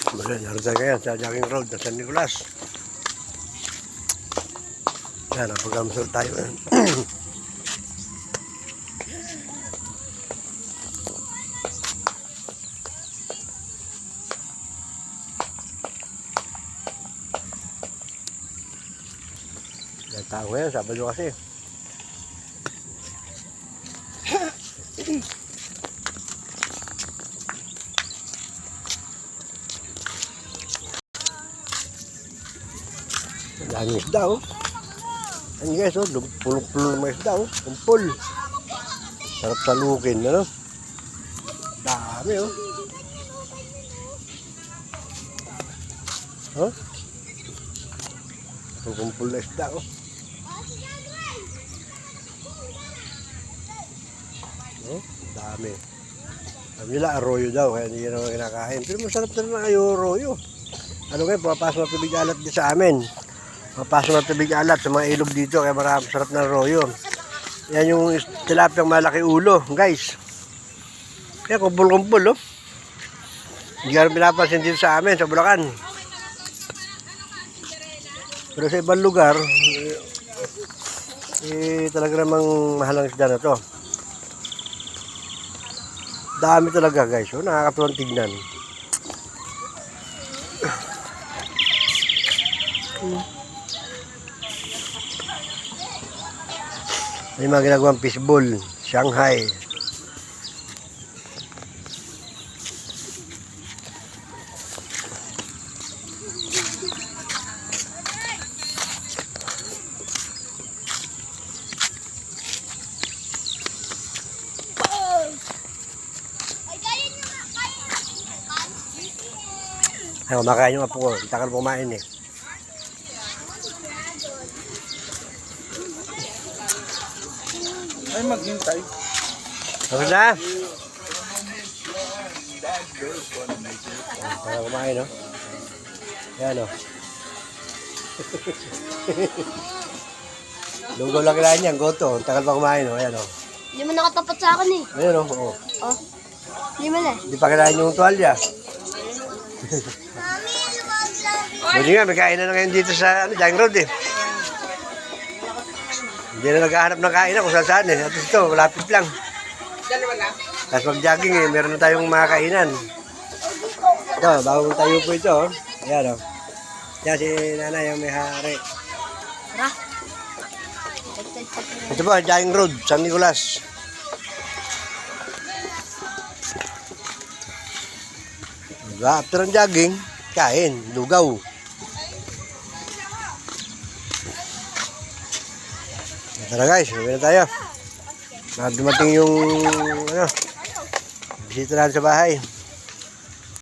Narito kayo sa jogging road na San Nicolas. Yan, napag-amsol tayo. Yan tao ngayon, Sabado kasi. Daming isda, oh. Ayan guys, oh, pulong-pulong ng isda, oh. Kumpul. Sarap salukin, ano? Dami, oh. Huh? Kumpul na isda, oh. Oh, dami. Sabi nila, arroyo daw, kaya hindi naman kinakain. Pero masarap na naman kayo arroyo. Ano kayo, papasok na tubig alat din sa amin. Papasok na tubig alat sa mga ilog dito, kaya marami sarap na arroyo. Yan yung tilapiyang malaki ulo, guys. Kaya kumpul-kumpul, oh. Hindi ka rin pinapansin dito sa amin, sa Bulacan. Pero sa ibang lugar, talaga namang mahal ang isda na to. Dami talaga, guys. Oh, nakakatuwang tignan. May mga ginagawang fishball, Shanghai. Ay, kumakain yung apo ko. Takal kumain eh. Ay, maghintay. Tapos na? Takal kumain, no? Yan, no? Lugaw lang kailangan yan, goto. Takal pa kumain, no? Ayan, no? Hindi mo nakatapat sa akin eh. Ayan, no? Oo. Oh. Hindi mo na. Hindi pa kailangan yung tuwalya. Buti nga, may kainan na ngayon dito sa jogging road eh. Hindi na naghahanap ng kainan kung saan eh. At ito, malapit lang. Tapos mag-jogging eh, meron na tayong mga kainan. Ito, bagong tayo po ito. Oh. Ayan o. Oh. Yan si nanay yung may hari. Tara. Ito po, jogging road, San Nicolas. Diba? After ng jogging, kain, lugaw. Tara guys, uwi na tayo. Dumating yung bisita natin sa bahay.